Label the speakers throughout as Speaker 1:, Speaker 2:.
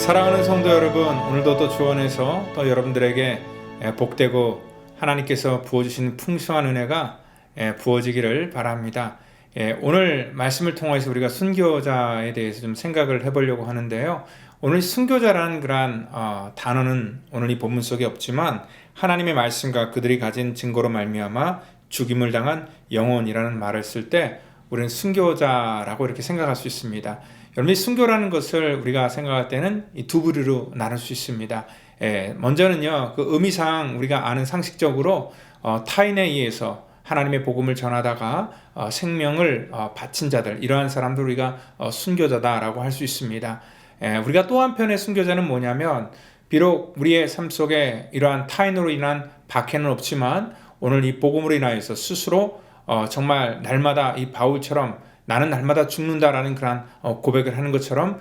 Speaker 1: 사랑하는 성도 여러분, 오늘도 또 주원에서 또 여러분들에게 복되고 하나님께서 부어주신 풍성한 은혜가 부어지기를 바랍니다. 오늘 말씀을 통해서 우리가 순교자에 대해서 좀 생각을 해보려고 하는데요. 오늘 순교자라는 그러한 단어는 오늘 이 본문 속에 없지만 하나님의 말씀과 그들이 가진 증거로 말미암아 죽임을 당한 영혼이라는 말을 쓸 때 우리는 순교자라고 이렇게 생각할 수 있습니다. 여러분, 이 순교라는 것을 우리가 생각할 때는 이 두 부류로 나눌 수 있습니다. 먼저는요, 그 의미상 우리가 아는 상식적으로 타인에 의해서 하나님의 복음을 전하다가 생명을 바친 자들, 이러한 사람들 우리가 순교자다라고 할 수 있습니다. 우리가 또 한편의 순교자는 뭐냐면, 비록 우리의 삶 속에 이러한 타인으로 인한 박해는 없지만 오늘 이 복음으로 인하여서 스스로 정말 날마다 이 바울처럼 나는 날마다 죽는다라는 그런 고백을 하는 것처럼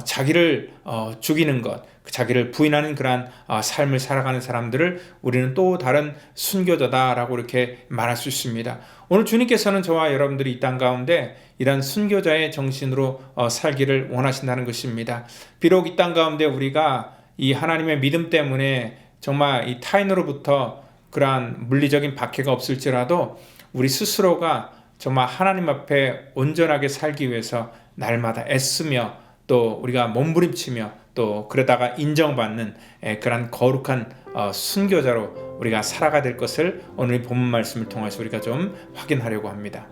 Speaker 1: 자기를 죽이는 것, 자기를 부인하는 그런 삶을 살아가는 사람들을 우리는 또 다른 순교자다라고 이렇게 말할 수 있습니다. 오늘 주님께서는 저와 여러분들이 이 땅 가운데 이런 순교자의 정신으로 살기를 원하신다는 것입니다. 비록 이 땅 가운데 우리가 이 하나님의 믿음 때문에 정말 이 타인으로부터 그러한 물리적인 박해가 없을지라도 우리 스스로가 정말 하나님 앞에 온전하게 살기 위해서 날마다 애쓰며 또 우리가 몸부림치며 또 그러다가 인정받는 그런 거룩한 순교자로 우리가 살아가야 될 것을 오늘 본문 말씀을 통해서 우리가 좀 확인하려고 합니다.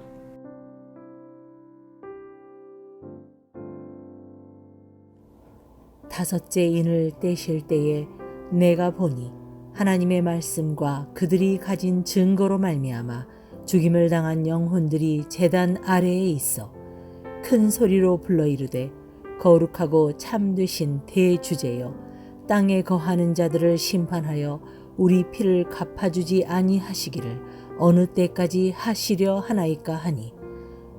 Speaker 2: 다섯째 인을 떼실 때에 내가 보니 하나님의 말씀과 그들이 가진 증거로 말미암아 죽임을 당한 영혼들이 제단 아래에 있어 큰 소리로 불러 이르되 거룩하고 참되신 대주제여 땅에 거하는 자들을 심판하여 우리 피를 갚아주지 아니하시기를 어느 때까지 하시려 하나이까 하니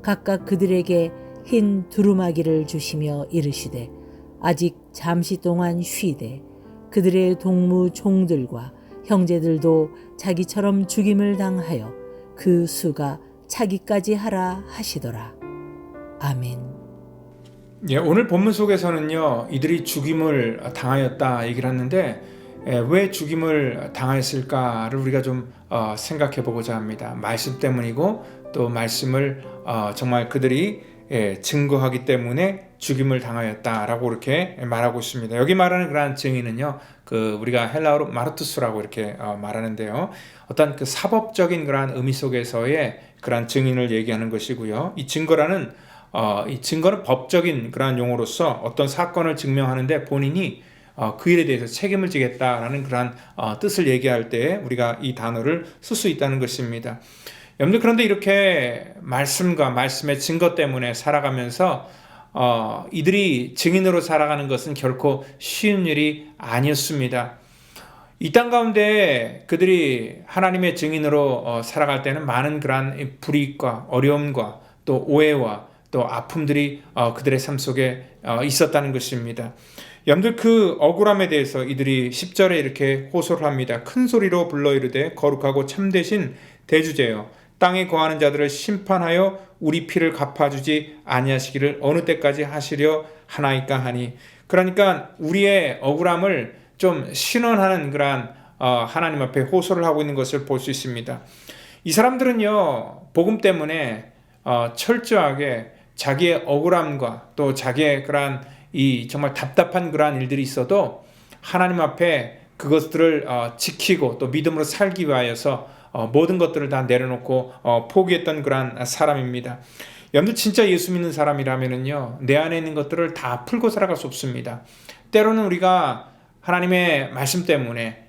Speaker 2: 각각 그들에게 흰 두루마기를 주시며 이르시되 아직 잠시 동안 쉬되 그들의 동무 종들과 형제들도 자기처럼 죽임을 당하여 그 수가 차기까지 하라 하시더라. 아멘.
Speaker 1: 오늘 본문 속에서는요, 이들이 죽임을 당하였다 얘기를 하는데 왜 죽임을 당하였을까를 우리가 좀 생각해 보고자 합니다. 말씀 때문이고 또 말씀을 정말 그들이 증거하기 때문에 죽임을 당하였다라고 이렇게 말하고 있습니다. 여기 말하는 그러한 증인은요, 우리가 헬라어로 마르투스라고 이렇게 말하는데요, 어떤 그 사법적인 그러한 의미 속에서의 그러한 증인을 얘기하는 것이고요. 이 증거는 법적인 그러한 용어로서 어떤 사건을 증명하는데 본인이 그 일에 대해서 책임을 지겠다라는 그러한 뜻을 얘기할 때 우리가 이 단어를 쓸 수 있다는 것입니다. 여러분들, 그런데 이렇게 말씀과 말씀의 증거 때문에 살아가면서 이들이 증인으로 살아가는 것은 결코 쉬운 일이 아니었습니다. 이 땅 가운데 그들이 하나님의 증인으로 살아갈 때는 많은 그러한 불이익과 어려움과 또 오해와 또 아픔들이 그들의 삶 속에 있었다는 것입니다. 여러분들, 그 억울함에 대해서 이들이 10절에 이렇게 호소를 합니다. 큰 소리로 불러 이르되 거룩하고 참되신 대주제여 땅에 거하는 자들을 심판하여 우리 피를 갚아주지 아니하시기를 어느 때까지 하시려 하나이까 하니, 그러니까 우리의 억울함을 좀 신원하는 그러한 하나님 앞에 호소를 하고 있는 것을 볼 수 있습니다. 이 사람들은요, 복음 때문에 철저하게 자기의 억울함과 또 자기의 그러한 이 정말 답답한 그러한 일들이 있어도 하나님 앞에 그것들을 지키고 또 믿음으로 살기 위하여서 모든 것들을 다 내려놓고 포기했던 그러한 사람입니다. 여러분들, 진짜 예수 믿는 사람이라면요, 내 안에 있는 것들을 다 풀고 살아갈 수 없습니다. 때로는 우리가 하나님의 말씀 때문에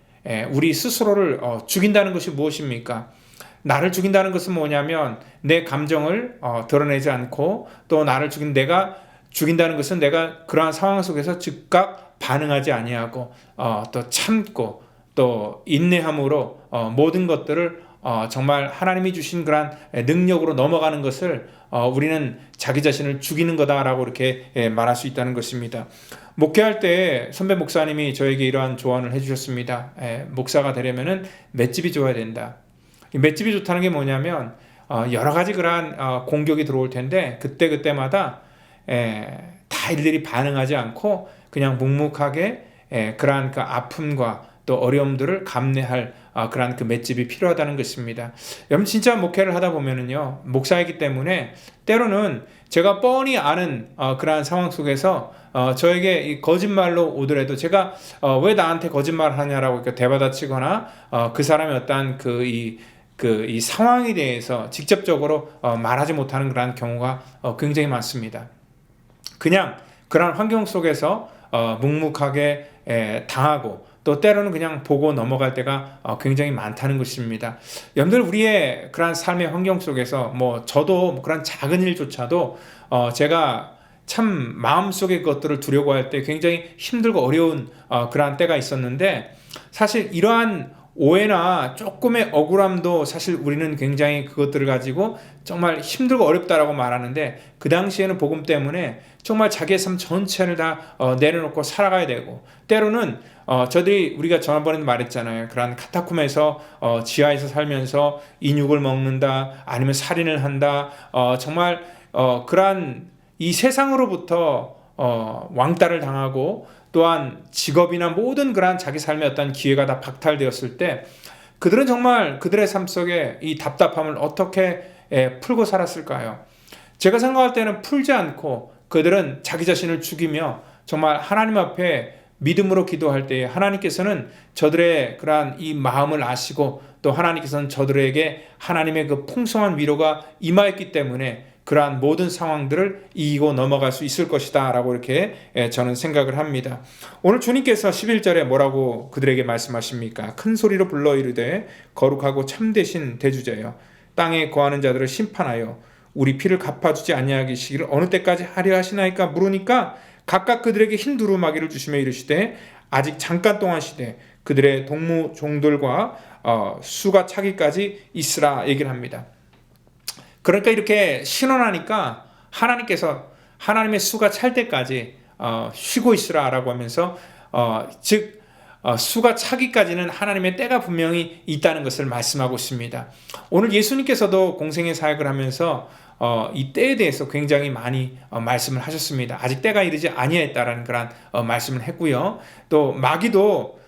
Speaker 1: 우리 스스로를 죽인다는 것이 무엇입니까? 나를 죽인다는 것은 뭐냐면 내 감정을 드러내지 않고 또 내가 죽인다는 것은 내가 그러한 상황 속에서 즉각 반응하지 아니하고 또 참고 또 인내함으로 모든 것들을 정말 하나님이 주신 그러한 능력으로 넘어가는 것을 우리는 자기 자신을 죽이는 거다라고 이렇게 말할 수 있다는 것입니다. 목회할 때 선배 목사님이 저에게 이러한 조언을 해주셨습니다. 목사가 되려면은 맷집이 좋아야 된다. 맷집이 좋다는 게 뭐냐면 여러 가지 그러한 공격이 들어올 텐데 그때마다 다 일일이 반응하지 않고 그냥 묵묵하게 그러한 그 아픔과 또 어려움들을 감내할 그러한 그 맷집이 필요하다는 것입니다. 여러분 진짜 목회를 하다 보면은요, 목사이기 때문에 때로는 제가 뻔히 아는 그러한 상황 속에서 저에게 이 거짓말로 오더라도 제가 왜 나한테 거짓말을 하냐라고 이렇게 대받아치거나 그 사람의 어떠한 이 상황에 대해서 직접적으로 말하지 못하는 그러한 경우가 굉장히 많습니다. 그냥 그러한 환경 속에서 묵묵하게 당하고 또 때로는 그냥 보고 넘어갈 때가 굉장히 많다는 것입니다. 여러분들 우리의 그러한 삶의 환경 속에서 뭐 저도 그런 작은 일조차도 제가 참 마음속의 것들을 두려워할 때 굉장히 힘들고 어려운 그러한 때가 있었는데 사실 이러한 오해나 조금의 억울함도 사실 우리는 굉장히 그것들을 가지고 정말 힘들고 어렵다라고 말하는데 그 당시에는 복음 때문에 정말 자기의 삶 전체를 다 내려놓고 살아가야 되고 때로는 저들이 우리가 전번에도 말했잖아요. 그런 카타콤에서 지하에서 살면서 인육을 먹는다 아니면 살인을 한다 정말 그러한 이 세상으로부터 왕따를 당하고 또한 직업이나 모든 그러한 자기 삶의 어떤 기회가 다 박탈되었을 때 그들은 정말 그들의 삶 속에 이 답답함을 어떻게 풀고 살았을까요? 제가 생각할 때는 풀지 않고 그들은 자기 자신을 죽이며 정말 하나님 앞에 믿음으로 기도할 때에 하나님께서는 저들의 그러한 이 마음을 아시고 또 하나님께서는 저들에게 하나님의 그 풍성한 위로가 임하였기 때문에 그러한 모든 상황들을 이기고 넘어갈 수 있을 것이다 라고 이렇게 저는 생각을 합니다. 오늘 주님께서 11절에 뭐라고 그들에게 말씀하십니까? 큰 소리로 불러 이르되 거룩하고 참되신 대주자여 땅에 거하는 자들을 심판하여 우리 피를 갚아주지 아니하시기를 어느 때까지 하려 하시나이까 물으니까 각각 그들에게 흰 두루마기를 주시며 이르시되 아직 잠깐 동안 시되 그들의 동무 종들과 수가 차기까지 있으라 얘기를 합니다. 그러니까 이렇게 신원하니까 하나님께서 하나님의 수가 찰 때까지 쉬고 있으라 라고 하면서 즉 수가 차기까지는 하나님의 때가 분명히 있다는 것을 말씀하고 있습니다. 오늘 예수님께서도 공생의 사역을 하면서 이 때에 대해서 굉장히 많이 말씀을 하셨습니다. 아직 때가 이르지 아니하였다라는 그런 말씀을 했고요. 또 마귀도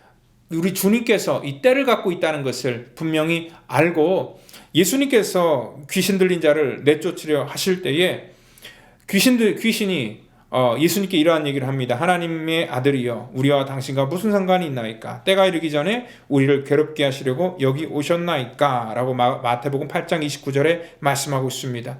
Speaker 1: 우리 주님께서 이 때를 갖고 있다는 것을 분명히 알고 예수님께서 귀신 들린 자를 내쫓으려 하실 때에 귀신이 예수님께 이러한 얘기를 합니다. 하나님의 아들이여 우리와 당신과 무슨 상관이 있나이까? 때가 이르기 전에 우리를 괴롭게 하시려고 여기 오셨나이까? 라고 마태복음 8장 29절에 말씀하고 있습니다.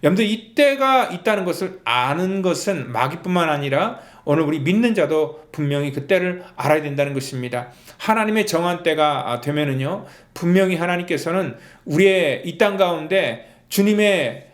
Speaker 1: 여러분들 이 때가 있다는 것을 아는 것은 마귀뿐만 아니라 오늘 우리 믿는 자도 분명히 그 때를 알아야 된다는 것입니다. 하나님의 정한 때가 되면은요 분명히 하나님께서는 우리의 이 땅 가운데 주님의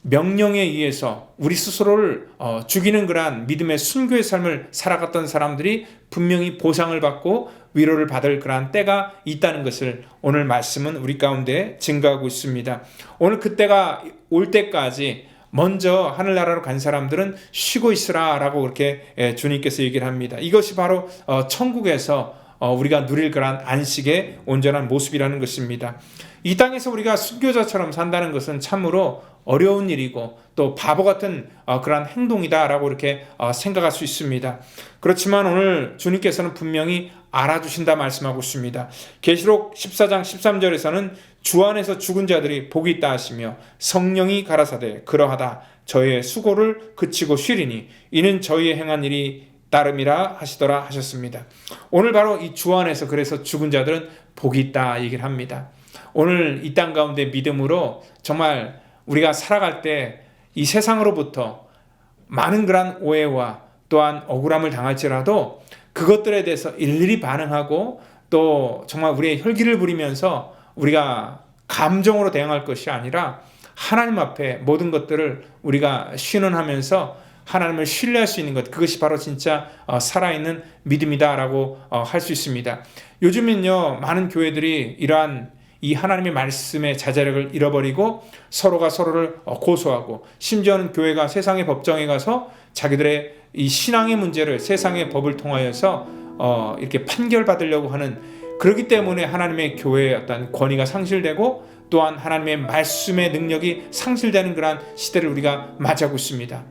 Speaker 1: 명령에 의해서 우리 스스로를 죽이는 그러한 믿음의 순교의 삶을 살아갔던 사람들이 분명히 보상을 받고 위로를 받을 그러한 때가 있다는 것을 오늘 말씀은 우리 가운데 증거하고 있습니다. 오늘 그 때가 올 때까지 먼저 하늘나라로 간 사람들은 쉬고 있으라 라고 그렇게 주님께서 얘기를 합니다. 이것이 바로 천국에서 우리가 누릴 그러한 안식의 온전한 모습이라는 것입니다. 이 땅에서 우리가 순교자처럼 산다는 것은 참으로 어려운 일이고 또 바보 같은 그러한 행동이다라고 이렇게 생각할 수 있습니다. 그렇지만 오늘 주님께서는 분명히 알아주신다 말씀하고 있습니다. 계시록 14장 13절에서는 주 안에서 죽은 자들이 복이 있다 하시며 성령이 가라사대 그러하다 저의 수고를 그치고 쉬리니 이는 저희의 행한 일이 따름이라 하시더라 하셨습니다. 오늘 바로 이 주 안에서 그래서 죽은 자들은 복이 있다 얘기를 합니다. 오늘 이 땅 가운데 믿음으로 정말 우리가 살아갈 때 이 세상으로부터 많은 그런 오해와 또한 억울함을 당할지라도 그것들에 대해서 일일이 반응하고 또 정말 우리의 혈기를 부리면서 우리가 감정으로 대응할 것이 아니라 하나님 앞에 모든 것들을 우리가 신원하면서 하나님을 신뢰할 수 있는 것, 그것이 바로 진짜 살아있는 믿음이다라고 할 수 있습니다. 요즘은요 많은 교회들이 이러한 이 하나님의 말씀의 자제력을 잃어버리고 서로가 서로를 고소하고 심지어는 교회가 세상의 법정에 가서 자기들의 이 신앙의 문제를 세상의 법을 통하여서 이렇게 판결받으려고 하는, 그렇기 때문에 하나님의 교회의 어떤 권위가 상실되고 또한 하나님의 말씀의 능력이 상실되는 그러한 시대를 우리가 맞이하고 있습니다.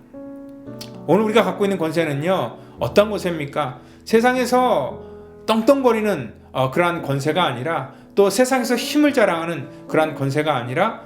Speaker 1: 오늘 우리가 갖고 있는 권세는요, 어떤 권세입니까? 세상에서 떵떵거리는 그러한 권세가 아니라, 또 세상에서 힘을 자랑하는 그러한 권세가 아니라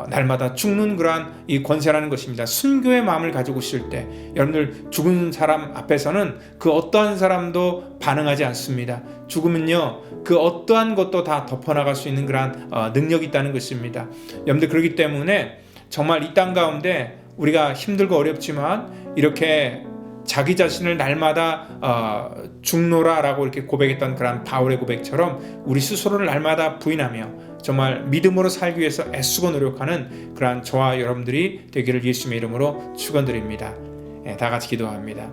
Speaker 1: 날마다 죽는 그러한 이 권세라는 것입니다. 순교의 마음을 가지고 있을 때 여러분들, 죽은 사람 앞에서는 그 어떠한 사람도 반응하지 않습니다. 죽으면요, 그 어떠한 것도 다 덮어나갈 수 있는 그러한 능력이 있다는 것입니다. 여러분들, 그렇기 때문에 정말 이 땅 가운데 우리가 힘들고 어렵지만 이렇게 자기 자신을 날마다 죽노라라고 이렇게 고백했던 그런 바울의 고백처럼 우리 스스로를 날마다 부인하며 정말 믿음으로 살기 위해서 애쓰고 노력하는 그러한 저와 여러분들이 되기를 예수님의 이름으로 축원드립니다. 다 같이 기도합니다.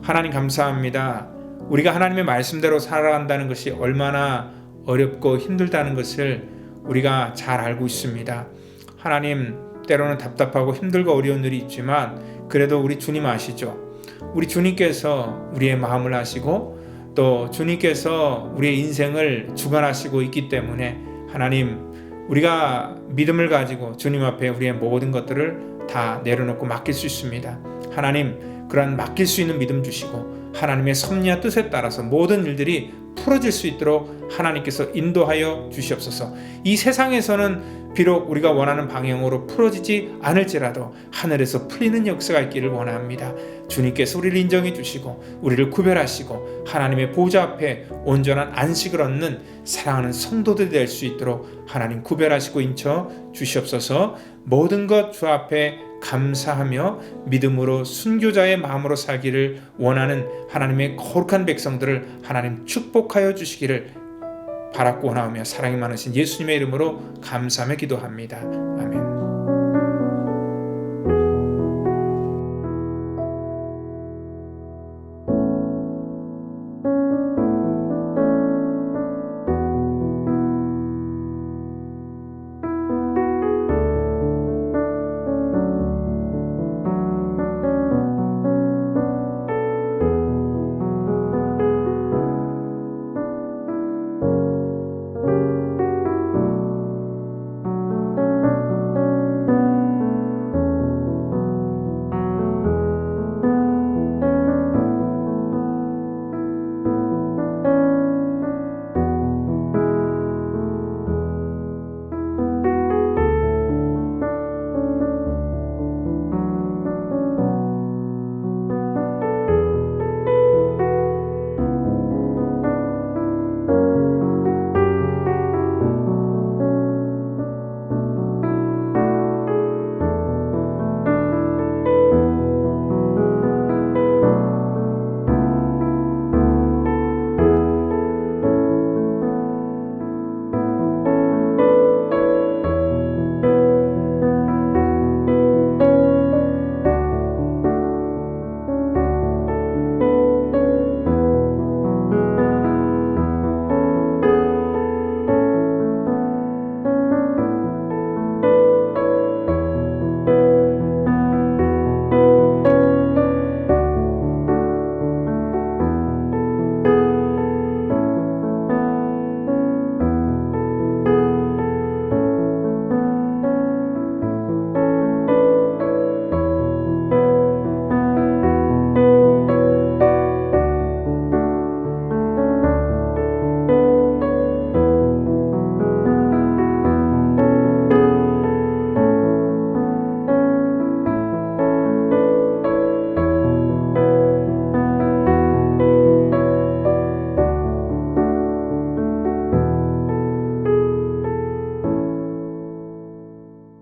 Speaker 1: 하나님, 감사합니다. 우리가 하나님의 말씀대로 살아간다는 것이 얼마나 어렵고 힘들다는 것을 우리가 잘 알고 있습니다. 하나님, 때로는 답답하고 힘들고 어려운 일이 있지만 그래도 우리 주님 아시죠? 우리 주님께서 우리의 마음을 아시고 또 주님께서 우리의 인생을 주관하시고 있기 때문에 하나님, 우리가 믿음을 가지고 주님 앞에 우리의 모든 것들을 다 내려놓고 맡길 수 있습니다. 하나님, 그러한 맡길 수 있는 믿음 주시고 하나님의 섭리와 뜻에 따라서 모든 일들이 풀어질 수 있도록 하나님께서 인도하여 주시옵소서. 이 세상에서는 비록 우리가 원하는 방향으로 풀어지지 않을지라도 하늘에서 풀리는 역사가 있기를 원합니다. 주님께서 우리를 인정해 주시고 우리를 구별하시고 하나님의 보좌 앞에 온전한 안식을 얻는 사랑하는 성도들이 될 수 있도록 하나님 구별하시고 인쳐 주시옵소서. 모든 것 주 앞에 감사하며 믿음으로 순교자의 마음으로 살기를 원하는 하나님의 거룩한 백성들을 하나님 축복하여 주시기를 바랍고 원하오며 사랑이 많으신 예수님의 이름으로 감사하며 기도합니다. 아멘.